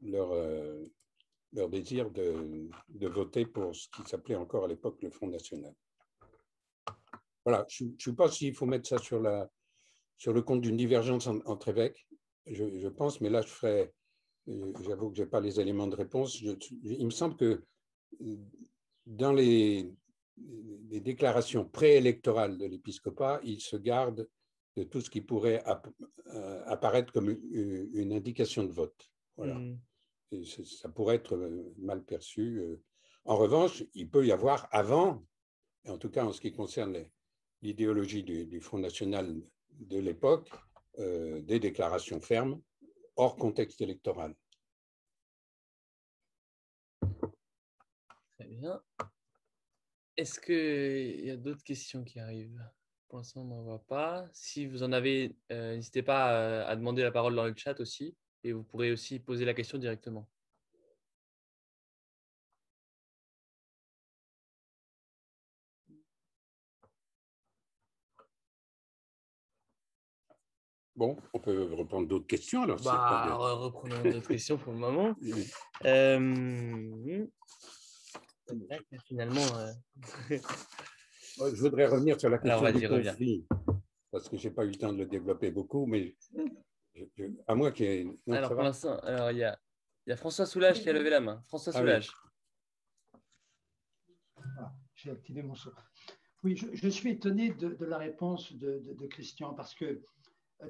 B: leur désir de voter pour ce qui s'appelait encore à l'époque le Front National. Voilà, je ne sais pas s'il faut mettre ça sur le compte d'une divergence entre évêques, je pense, mais là, j'avoue que je n'ai pas les éléments de réponse. Il me semble que dans les déclarations préélectorales de l'épiscopat, il se garde de tout ce qui pourrait apparaître comme une indication de vote. Voilà. Et ça pourrait être mal perçu. En revanche, il peut y avoir avant, et en tout cas en ce qui concerne l'idéologie du Front National de l'époque, des déclarations fermes hors contexte électoral.
A: Très bien. Est-ce qu'il y a d'autres questions qui arrivent? Pour l'instant, on n'en voit pas. Si vous en avez, n'hésitez pas à demander la parole dans le chat aussi, et vous pourrez aussi poser la question directement.
B: Bon, on peut reprendre d'autres questions alors.
A: Reprenons d'autres questions pour le moment. Finalement,
B: je voudrais revenir sur la question du conflit,
A: reviens.
B: parce que je n'ai pas eu le temps de le développer beaucoup, mais à moins qu'il y ait... Non,
A: alors, pour l'instant, il y a François Soulage qui a levé la main. François Soulage.
D: Oui. J'ai activé mon son. Oui, je suis étonné de la réponse de Christian, parce que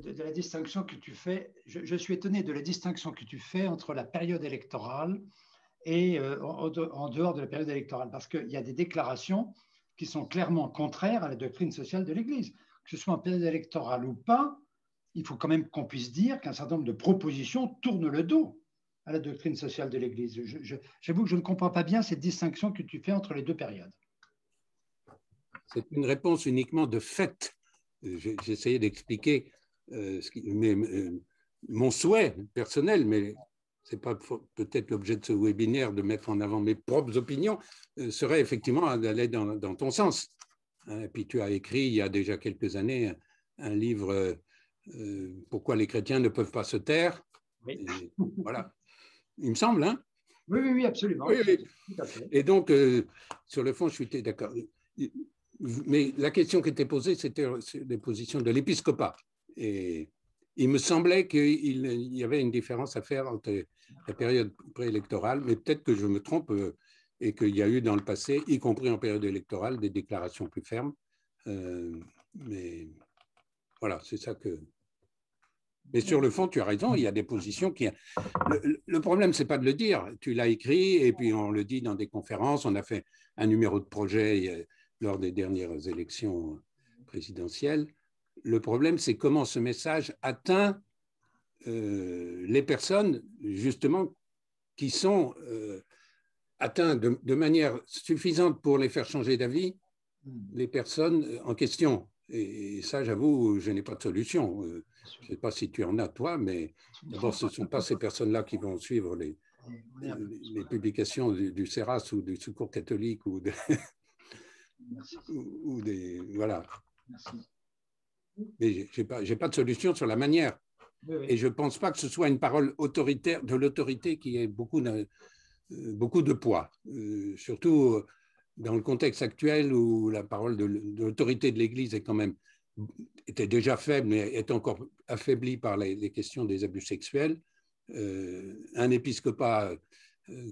D: de la distinction que tu fais, je suis étonné de la distinction que tu fais entre la période électorale et en dehors de la période électorale, parce qu'il y a des déclarations qui sont clairement contraires à la doctrine sociale de l'Église. Que ce soit en période électorale ou pas, il faut quand même qu'on puisse dire qu'un certain nombre de propositions tournent le dos à la doctrine sociale de l'Église. J'avoue que je ne comprends pas bien cette distinction que tu fais entre les deux périodes.
B: C'est une réponse uniquement de fait. J'essayais d'expliquer mon souhait personnel, mais ce n'est pas peut-être l'objet de ce webinaire de mettre en avant mes propres opinions, serait effectivement d'aller dans ton sens. Et puis tu as écrit il y a déjà quelques années un livre Pourquoi les chrétiens ne peuvent pas se taire.
D: Oui.
B: Et, voilà, il me semble, hein?
D: Oui, absolument.
B: Oui. Tout à fait. Et donc, sur le fond, je suis d'accord. Mais la question qui était posée, c'était les positions de l'épiscopat. Et il me semblait qu'il y avait une différence à faire entre la période préélectorale, mais peut-être que je me trompe et qu'il y a eu dans le passé, y compris en période électorale, des déclarations plus fermes. Mais voilà, c'est ça que... Mais sur le fond, tu as raison, il y a des positions qui... Le problème, ce n'est pas de le dire. Tu l'as écrit et puis on le dit dans des conférences. On a fait un numéro de projet lors des dernières élections présidentielles. Le problème, c'est comment ce message atteint les personnes, justement, qui sont atteintes de manière suffisante pour les faire changer d'avis, les personnes en question. Et ça, j'avoue, je n'ai pas de solution. Je ne sais pas si tu en as, toi, mais d'abord, ce ne sont pas ces personnes-là qui vont suivre les publications du CERAS ou du Secours catholique ou des... Voilà.
D: Merci.
B: Mais je n'ai pas de solution sur la manière.
D: Oui.
B: Et je ne pense pas que ce soit une parole autoritaire de l'autorité qui ait beaucoup de poids. Surtout dans le contexte actuel où la parole de l'autorité de l'Église était déjà faible, mais est encore affaiblie par les questions des abus sexuels. Un épiscopat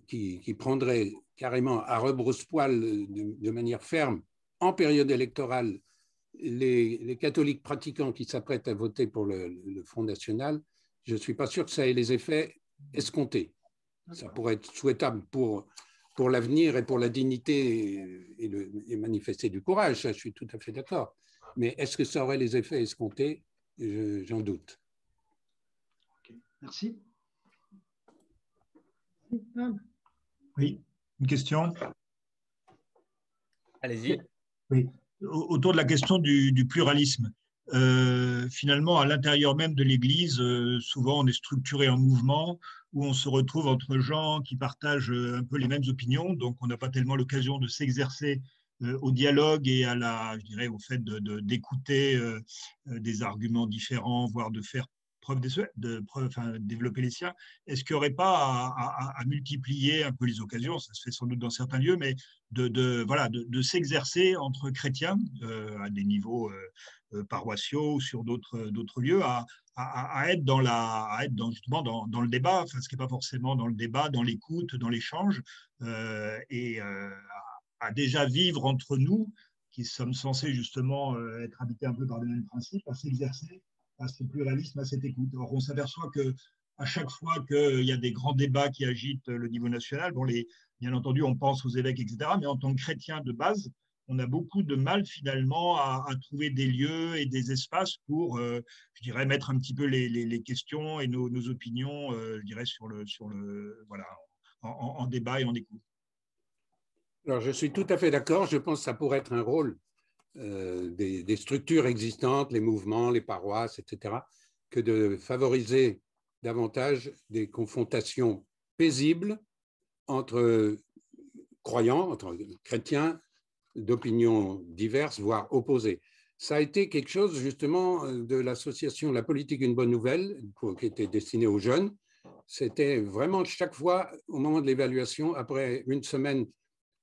B: qui prendrait carrément à rebrousse-poil de manière ferme en période électorale les catholiques pratiquants qui s'apprêtent à voter pour le Front National, je ne suis pas sûr que ça ait les effets escomptés. Ça pourrait être souhaitable pour l'avenir et pour la dignité et manifester du courage, ça, je suis tout à fait d'accord. Mais est-ce que ça aurait les effets escomptés? J'en doute.
D: Okay. Merci.
E: Oui, une question?
A: Allez-y.
E: Oui, autour de la question du pluralisme. Finalement, à l'intérieur même de l'Église, souvent on est structuré en mouvement où on se retrouve entre gens qui partagent un peu les mêmes opinions, donc on n'a pas tellement l'occasion de s'exercer au dialogue et je dirais, au fait d'écouter des arguments différents, voire de faire preuve développer les siens. Est-ce qu'il n'y aurait pas à multiplier un peu les occasions, ça se fait sans doute dans certains lieux, mais de s'exercer entre chrétiens à des niveaux paroissiaux ou sur d'autres lieux, à être justement dans le débat, enfin, ce qui n'est pas forcément dans le débat, dans l'écoute, dans l'échange, et à déjà vivre entre nous, qui sommes censés justement être habités un peu par les mêmes principes, à s'exercer à ce pluralisme, à cette écoute. Or, on s'aperçoit qu'à chaque fois qu'il y a des grands débats qui agitent le niveau national, bien entendu, on pense aux évêques, etc., mais en tant que chrétien de base, on a beaucoup de mal finalement à trouver des lieux et des espaces pour, je dirais, mettre un petit peu les questions et nos opinions, je dirais, en débat et en écoute.
B: Alors, je suis tout à fait d'accord. Je pense que ça pourrait être un rôle des structures existantes, les mouvements, les paroisses, etc., que de favoriser davantage des confrontations paisibles entre croyants, entre chrétiens d'opinions diverses, voire opposées. Ça a été quelque chose justement de l'association La Politique une bonne nouvelle, qui était destinée aux jeunes. C'était vraiment chaque fois, au moment de l'évaluation, après une semaine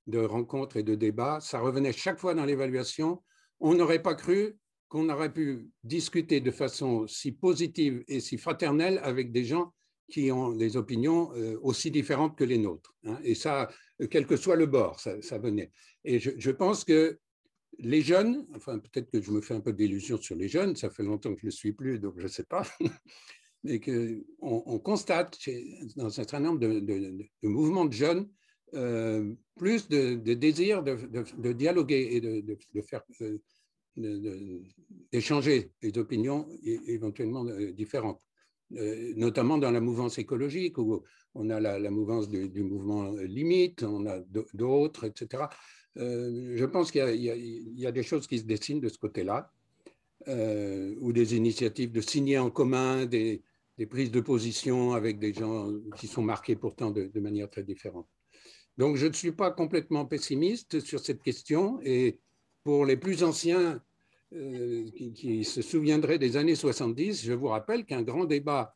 B: de rencontres et de débats, ça revenait chaque fois dans l'évaluation. On n'aurait pas cru qu'on aurait pu discuter de façon si positive et si fraternelle avec des gens qui ont des opinions aussi différentes que les nôtres. Et ça, quel que soit le bord, ça venait. Et je pense que les jeunes, enfin peut-être que je me fais un peu d'illusions sur les jeunes, ça fait longtemps que je ne le suis plus, donc je ne sais pas, mais qu'on constate dans un certain nombre de mouvements de jeunes plus de désir de dialoguer et d'échanger des opinions éventuellement différentes, notamment dans la mouvance écologique où on a la mouvance du mouvement limite, on a d'autres, etc. Je pense qu'il y a des choses qui se dessinent de ce côté-là, ou des initiatives de signer en commun des prises de position avec des gens qui sont marqués pourtant de manière très différente. Donc, je ne suis pas complètement pessimiste sur cette question. Et pour les plus anciens qui se souviendraient des années 70, je vous rappelle qu'un grand débat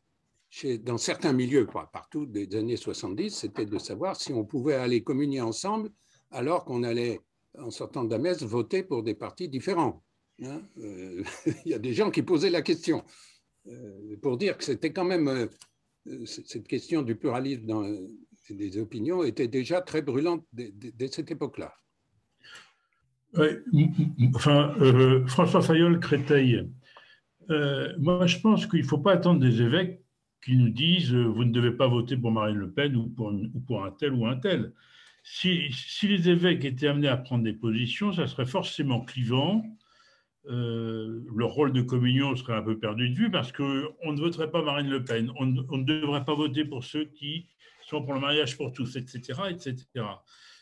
B: dans certains milieux, pas partout, des années 70, c'était de savoir si on pouvait aller communier ensemble alors qu'on allait, en sortant de la messe, voter pour des partis différents. Il y a des gens qui posaient la question pour dire que c'était quand même cette question du pluralisme dans des opinions était déjà très brûlante dès cette époque-là.
F: Ouais, enfin, François Fayolle-Créteil, moi je pense qu'il ne faut pas attendre des évêques qui nous disent vous ne devez pas voter pour Marine Le Pen ou pour un tel ou un tel. Si les évêques étaient amenés à prendre des positions, ça serait forcément clivant. Leur rôle de communion serait un peu perdu de vue parce qu'on ne voterait pas Marine Le Pen, on ne devrait pas voter pour ceux qui sont pour le mariage pour tous, etc., etc.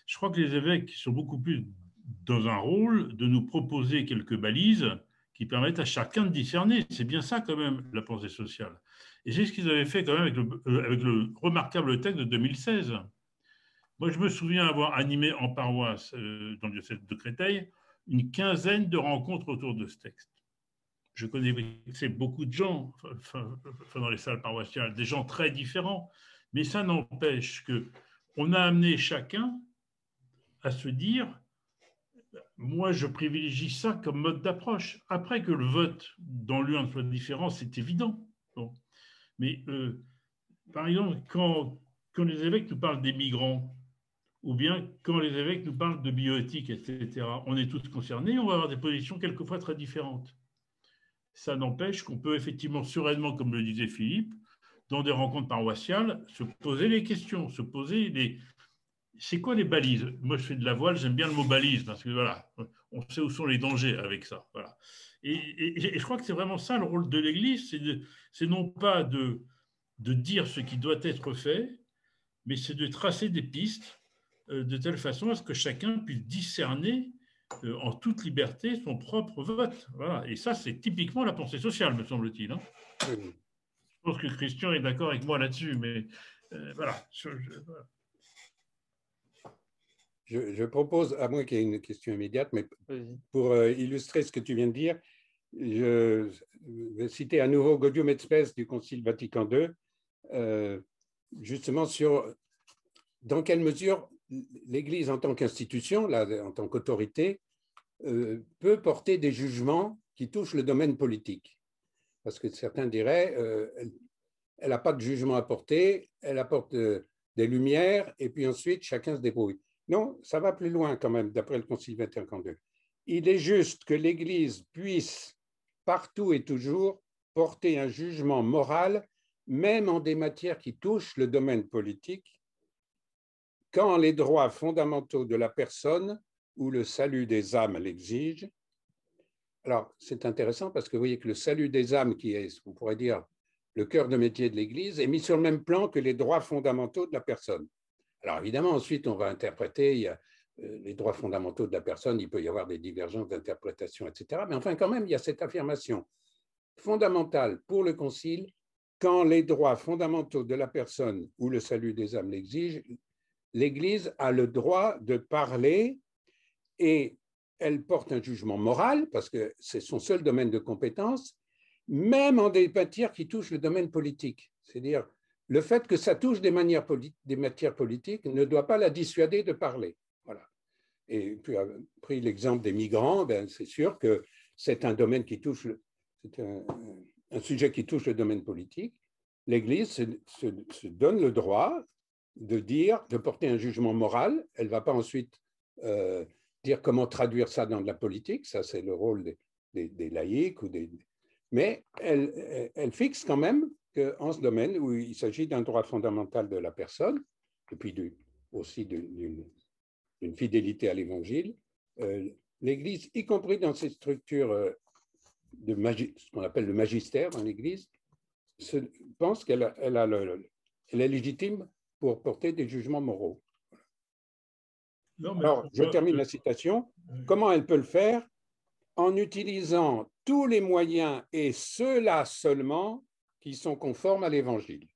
F: Je crois que les évêques sont beaucoup plus dans un rôle de nous proposer quelques balises qui permettent à chacun de discerner. C'est bien ça quand même, la pensée sociale. Et c'est ce qu'ils avaient fait quand même avec le remarquable texte de 2016. Moi, je me souviens avoir animé en paroisse, dans le diocèse de Créteil, une quinzaine de rencontres autour de ce texte. Je connaissais beaucoup de gens dans les salles paroissiales, des gens très différents, mais ça n'empêche qu'on a amené chacun à se dire moi, je privilégie ça comme mode d'approche. Après que le vote dans l'urne soit différent, c'est évident. Bon. Mais par exemple, quand les évêques nous parlent des migrants, ou bien quand les évêques nous parlent de bioéthique, etc., on est tous concernés, on va avoir des positions quelquefois très différentes. Ça n'empêche qu'on peut effectivement sereinement, comme le disait Philippe, dans des rencontres paroissiales, se poser les questions, se poser les... C'est quoi les balises? Moi, je fais de la voile, j'aime bien le mot balise, parce que voilà, on sait où sont les dangers avec ça. Voilà. Et je crois que c'est vraiment ça le rôle de l'Église, c'est non pas de dire ce qui doit être fait, mais c'est de tracer des pistes de telle façon à ce que chacun puisse discerner en toute liberté son propre vote. Voilà. Et ça, c'est typiquement la pensée sociale, me semble-t-il. Hein.
B: Oui.
F: Je pense que Christian est d'accord avec moi là-dessus, mais voilà. Voilà.
B: Je propose, à moins qu'il y ait une question immédiate, mais pour illustrer ce que tu viens de dire, je vais citer à nouveau Gaudium et Spes du Concile Vatican II, justement sur dans quelle mesure l'Église en tant qu'institution, en tant qu'autorité, peut porter des jugements qui touchent le domaine politique. Parce que certains diraient, elle n'a pas de jugement à porter, elle apporte des lumières, et puis ensuite, chacun se débrouille. Non, ça va plus loin quand même, d'après le Concile Vatican II. Il est juste que l'Église puisse, partout et toujours, porter un jugement moral, même en des matières qui touchent le domaine politique, quand les droits fondamentaux de la personne ou le salut des âmes l'exigent. Alors, c'est intéressant parce que vous voyez que le salut des âmes, qui est, on pourrait dire, le cœur de métier de l'Église, est mis sur le même plan que les droits fondamentaux de la personne. Alors, évidemment, ensuite, on va interpréter, il y a les droits fondamentaux de la personne, il peut y avoir des divergences d'interprétation, etc. Mais enfin, quand même, il y a cette affirmation fondamentale pour le Concile, quand les droits fondamentaux de la personne ou le salut des âmes l'exigent, l'Église a le droit de parler et elle porte un jugement moral, parce que c'est son seul domaine de compétence, même en des matières qui touchent le domaine politique. C'est-à-dire, le fait que ça touche des matières politiques ne doit pas la dissuader de parler. Voilà. Et puis, pris l'exemple des migrants, ben, c'est sûr que c'est un domaine qui touche, c'est un sujet qui touche le domaine politique. L'Église se donne le droit de dire, de porter un jugement moral. Elle ne va pas ensuite dire comment traduire ça dans de la politique. Ça, c'est le rôle des laïcs. Mais elle fixe quand même qu'en ce domaine où il s'agit d'un droit fondamental de la personne, et puis aussi d'une fidélité à l'Évangile, l'Église, y compris dans ces structures ce qu'on appelle le magistère dans l'Église, pense qu'elle est légitime pour porter des jugements moraux. Alors, je termine la citation. Comment elle peut le faire? En utilisant tous les moyens, et ceux-là seulement, qui sont conformes à l'Évangile.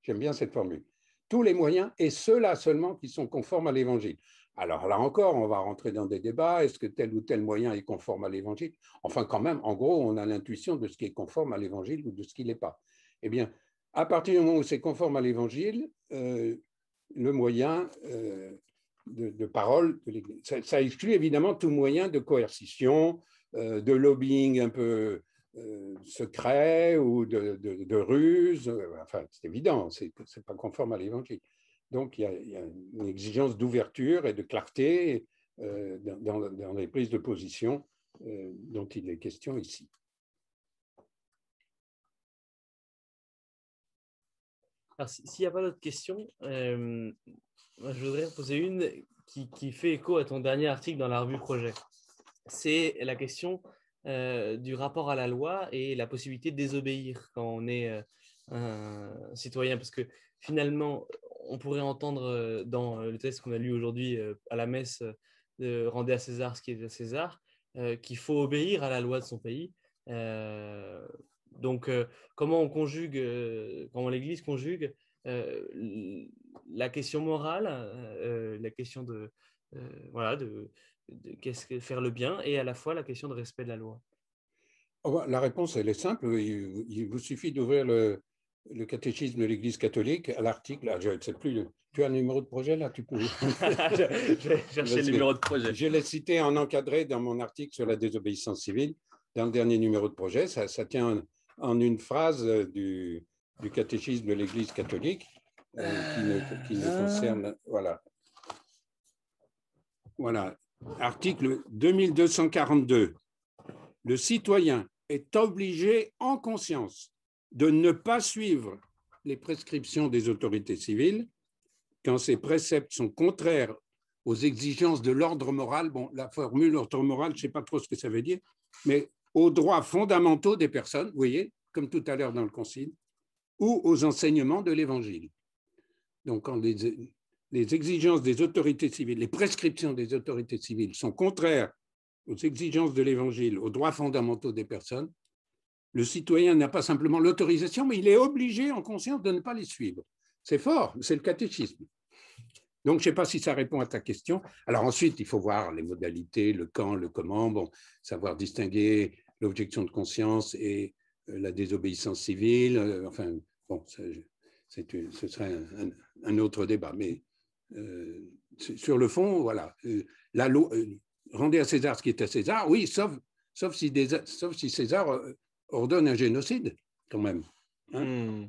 B: J'aime bien cette formule. Tous les moyens, et ceux-là seulement, qui sont conformes à l'Évangile. Alors là encore, on va rentrer dans des débats. Est-ce que tel ou tel moyen est conforme à l'Évangile? Enfin, quand même, en gros, on a l'intuition de ce qui est conforme à l'Évangile ou de ce qui ne l'est pas. Eh bien, à partir du moment où c'est conforme à l'Évangile, le moyen de parole de l'Église. Ça exclut évidemment tout moyen de coercition, de lobbying un peu secret ou de ruse. Enfin, c'est évident, c'est pas conforme à l'Évangile. Donc, il y a une exigence d'ouverture et de clarté dans les prises de position dont il est question ici.
A: Alors, s'il n'y a pas d'autres questions, je voudrais poser une qui fait écho à ton dernier article dans la revue Projet. C'est la question du rapport à la loi et la possibilité de désobéir quand on est un citoyen. Parce que finalement, on pourrait entendre dans le texte qu'on a lu aujourd'hui à la messe de « Rendez à César ce qui est à César », qu'il faut obéir à la loi de son pays. Donc, comment on conjugue, comment l'Église conjugue la question morale, la question voilà, de qu'est-ce que faire le bien, et à la fois la question de respect de la loi.
B: La réponse, elle est simple. Il vous suffit d'ouvrir le catéchisme de l'Église catholique à l'article. Je ne sais plus. Tu as un numéro de projet là? Tu peux.
A: Je vais chercher le numéro de projet.
B: Je l'ai cité en encadré dans mon article sur la désobéissance civile, dans le dernier numéro de projet. Ça tient en une phrase du catéchisme de l'Église catholique qui ne concerne. Voilà. Voilà, article 2242. Le citoyen est obligé en conscience de ne pas suivre les prescriptions des autorités civiles quand ces préceptes sont contraires aux exigences de l'ordre moral. Bon, la formule ordre moral, je ne sais pas trop ce que ça veut dire, mais aux droits fondamentaux des personnes, vous voyez, comme tout à l'heure dans le Concile, ou aux enseignements de l'Évangile. Donc, quand les exigences des autorités civiles, les prescriptions des autorités civiles sont contraires aux exigences de l'Évangile, aux droits fondamentaux des personnes, le citoyen n'a pas simplement l'autorisation, mais il est obligé en conscience de ne pas les suivre. C'est fort, c'est le catéchisme. Donc, je ne sais pas si ça répond à ta question. Alors ensuite, il faut voir les modalités, le quand, le comment, bon, savoir distinguer l'objection de conscience et la désobéissance civile. Enfin, bon, ce serait un autre débat. Mais sur le fond, voilà, la loi, rendez à César ce qui est à César, oui, sauf si César ordonne un génocide, quand même. Hein.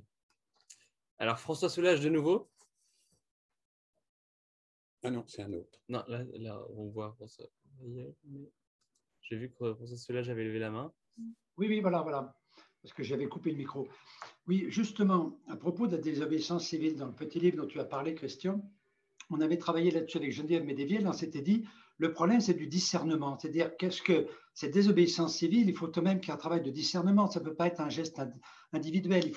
A: Alors, François Soulage, de nouveau.
B: Ah non, c'est un autre.
A: Non, là on voit François. J'ai vu que François Soulage avait levé la main.
D: Oui, voilà. Parce que j'avais coupé le micro. Oui, justement, à propos de la désobéissance civile, dans le petit livre dont tu as parlé, Christian, on avait travaillé là-dessus avec Geneviève Médévielle, on s'était dit, le problème, c'est du discernement. C'est-à-dire, qu'est-ce que cette désobéissance civile, il faut tout de même qu'il y ait un travail de discernement. Ça ne peut pas être un geste individuel.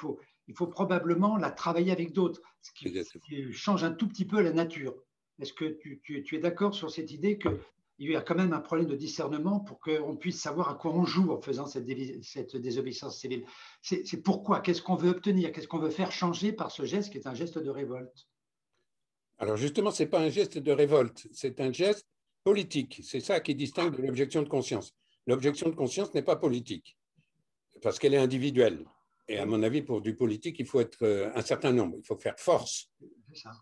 D: Il faut probablement la travailler avec d'autres, ce qui change un tout petit peu la nature. Est-ce que tu es d'accord sur cette idée qu'il y a quand même un problème de discernement pour qu'on puisse savoir à quoi on joue en faisant cette désobéissance civile? C'est pourquoi? Qu'est-ce qu'on veut obtenir? Qu'est-ce qu'on veut faire changer par ce geste qui est un geste de révolte?
B: Alors justement, ce n'est pas un geste de révolte, c'est un geste politique. C'est ça qui distingue de l'objection de conscience. L'objection de conscience n'est pas politique, parce qu'elle est individuelle. Et à mon avis, pour du politique, il faut être un certain nombre, il faut faire force.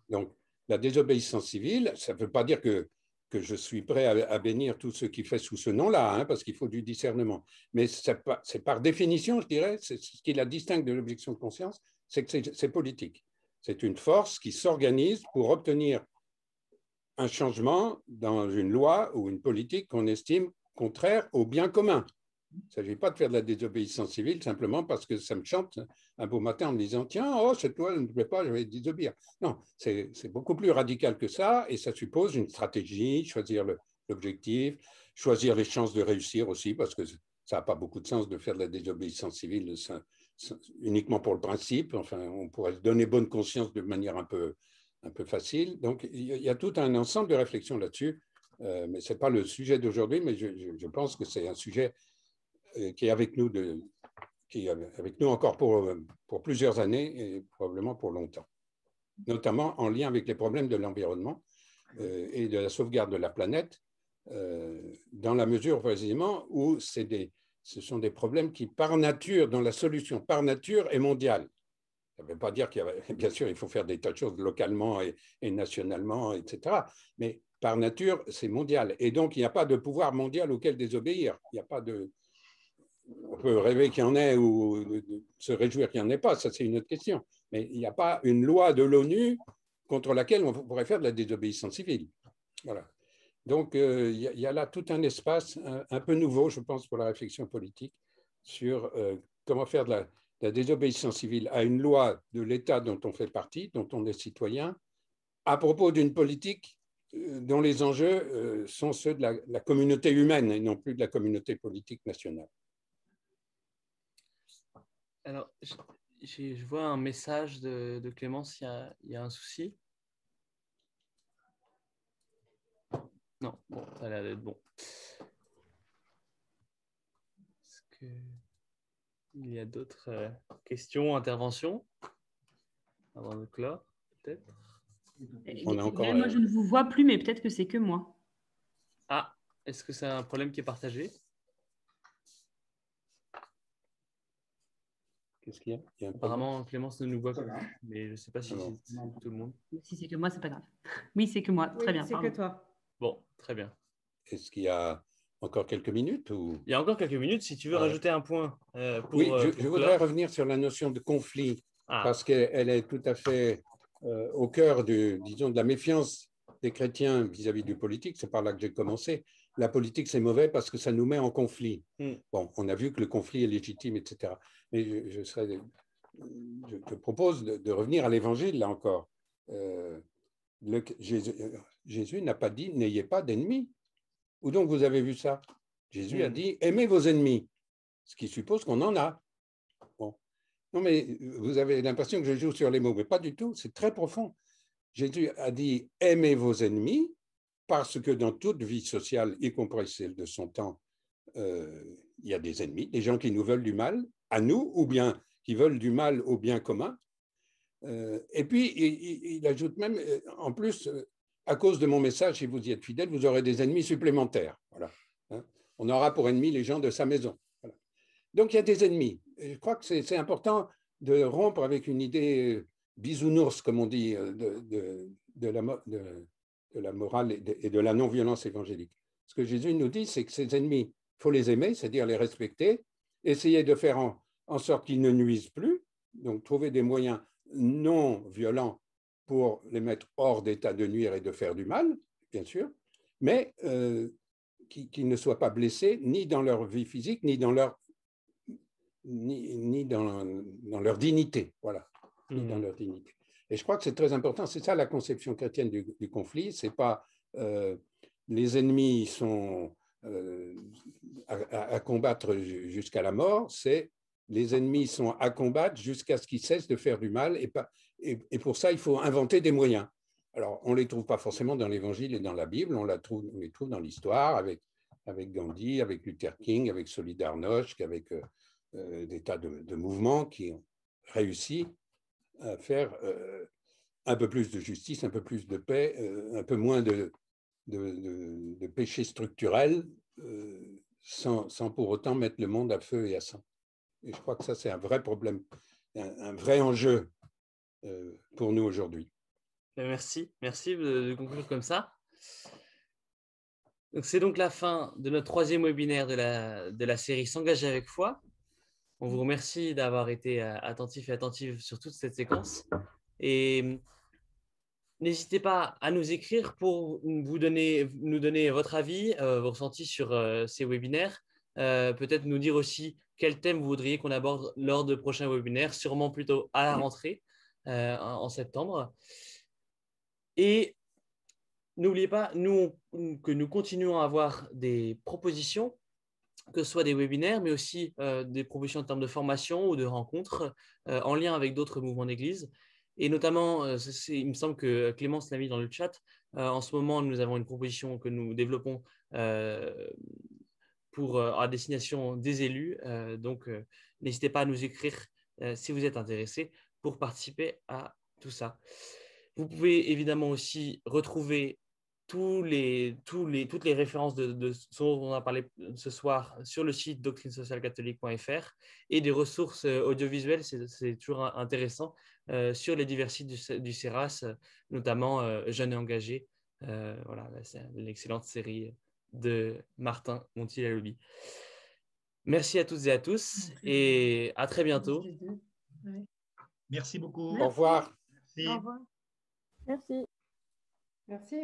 B: Donc, la désobéissance civile, ça ne veut pas dire que je suis prêt à bénir tout ce qui fait sous ce nom-là, hein, parce qu'il faut du discernement. Mais c'est par définition, je dirais, ce qui la distingue de l'objection de conscience, c'est que c'est politique. C'est une force qui s'organise pour obtenir un changement dans une loi ou une politique qu'on estime contraire au bien commun. Il ne s'agit pas de faire de la désobéissance civile simplement parce que ça me chante un beau matin en me disant « Tiens, oh, cette loi ne me plaît pas, je vais désobéir ». Non, c'est beaucoup plus radical que ça et ça suppose une stratégie, choisir l'objectif, choisir les chances de réussir aussi parce que ça n'a pas beaucoup de sens de faire de la désobéissance civile uniquement pour le principe. Enfin, on pourrait se donner bonne conscience de manière un peu facile. Donc, il y a tout un ensemble de réflexions là-dessus, mais ce n'est pas le sujet d'aujourd'hui, mais je pense que c'est un sujet qui est avec nous encore pour plusieurs années et probablement pour longtemps, notamment en lien avec les problèmes de l'environnement et de la sauvegarde de la planète, dans la mesure précisément où ce sont des problèmes qui, par nature, dont la solution par nature est mondiale. Ça ne veut pas dire bien sûr, il faut faire des tas de choses localement et nationalement, etc. Mais par nature, c'est mondial. Et donc, il n'y a pas de pouvoir mondial auquel désobéir. Il n'y a pas de... On peut rêver qu'il y en ait ou se réjouir qu'il n'y en ait pas, ça c'est une autre question. Mais il n'y a pas une loi de l'ONU contre laquelle on pourrait faire de la désobéissance civile. Voilà. Donc, il y a là tout un espace un peu nouveau, je pense, pour la réflexion politique sur comment faire de la désobéissance civile à une loi de l'État dont on fait partie, dont on est citoyen, à propos d'une politique dont les enjeux sont ceux de la communauté humaine et non plus de la communauté politique nationale.
A: Alors, je vois un message de Clémence, il y a un souci. Non, bon, ça a l'air d'être bon. Est-ce qu'il y a d'autres questions, interventions avant de clore, peut-être?
C: Moi, je ne vous vois plus, mais peut-être que c'est que moi.
A: Ah, est-ce que c'est un problème qui est partagé?
B: Qu'est-ce qu'il y a?
A: Apparemment, Clémence ne nous voit plus, mais je ne sais pas si c'est tout le monde.
C: Si c'est que moi, c'est pas grave. Oui, c'est que moi. Très bien.
G: C'est que toi.
A: Bon, très bien.
B: Est-ce qu'il y a encore quelques minutes ou...
A: Il y a encore quelques minutes. Si tu veux rajouter un point.
B: Oui, je voudrais revenir sur la notion de conflit, parce qu'elle est tout à fait au cœur de la méfiance des chrétiens vis-à-vis du politique, c'est par là que j'ai commencé. La politique, c'est mauvais parce que ça nous met en conflit. Bon, on a vu que le conflit est légitime, etc. Mais je te propose de revenir à l'Évangile, là encore. Jésus n'a pas dit « n'ayez pas d'ennemis ». Où donc vous avez vu ça? Jésus a dit « aimez vos ennemis », ce qui suppose qu'on en a. Bon. Non, mais vous avez l'impression que je joue sur les mots, mais pas du tout, c'est très profond. Jésus a dit « aimez vos ennemis », parce que dans toute vie sociale, y compris celle de son temps, il y a des ennemis, des gens qui nous veulent du mal à nous, ou bien qui veulent du mal au bien commun. Et puis, il ajoute même, en plus, à cause de mon message, si vous y êtes fidèle, vous aurez des ennemis supplémentaires. Voilà. On aura pour ennemis les gens de sa maison. Voilà. Donc, il y a des ennemis. Et je crois que c'est important de rompre avec une idée bisounours, comme on dit, de la morale et de la non-violence évangélique. Ce que Jésus nous dit, c'est que ces ennemis, il faut les aimer, c'est-à-dire les respecter, essayer de faire en sorte qu'ils ne nuisent plus, donc trouver des moyens non violents pour les mettre hors d'état de nuire et de faire du mal, bien sûr, mais qu'ils ne soient pas blessés ni dans leur vie physique, ni dans leur, ni dans leur dignité. Voilà, ni dans leur dignité. Et je crois que c'est très important, c'est ça la conception chrétienne du conflit, c'est pas les ennemis sont à combattre jusqu'à la mort, c'est les ennemis sont à combattre jusqu'à ce qu'ils cessent de faire du mal, et pour ça, il faut inventer des moyens. Alors, on ne les trouve pas forcément dans l'Évangile et dans la Bible, on les trouve dans l'histoire, avec Gandhi, avec Luther King, avec Solidarność, avec des tas de mouvements qui ont réussi à faire un peu plus de justice, un peu plus de paix, un peu moins de péché structurel, sans pour autant mettre le monde à feu et à sang. Et je crois que ça, c'est un vrai problème, un vrai enjeu pour nous aujourd'hui.
A: Merci de conclure comme ça. C'est donc la fin de notre troisième webinaire de la série S'engager avec foi. On vous remercie d'avoir été attentif et attentive sur toute cette séquence. Et n'hésitez pas à nous écrire pour nous donner votre avis, vos ressentis sur ces webinaires. Peut-être nous dire aussi quel thème vous voudriez qu'on aborde lors de prochains webinaires, sûrement plutôt à la rentrée en septembre. Et n'oubliez pas que nous continuons à avoir des propositions, que ce soit des webinaires, mais aussi des propositions en termes de formation ou de rencontres en lien avec d'autres mouvements d'église. Et notamment, il me semble que Clémence l'a mis dans le chat, en ce moment, nous avons une proposition que nous développons à destination des élus. Donc, n'hésitez pas à nous écrire si vous êtes intéressé pour participer à tout ça. Vous pouvez évidemment aussi retrouver toutes les références de ce dont on a parlé ce soir sur le site doctrinesocialcatholique.fr et des ressources audiovisuelles, c'est toujours intéressant, sur les divers sites du CERAS, notamment Jeunes et engagés. Voilà, c'est une excellente série de Martin Monti-Lalobi. Merci à toutes et à tous et à très bientôt.
E: Merci beaucoup.
B: Au revoir.
E: Merci.
G: Au revoir. Merci.
H: Merci.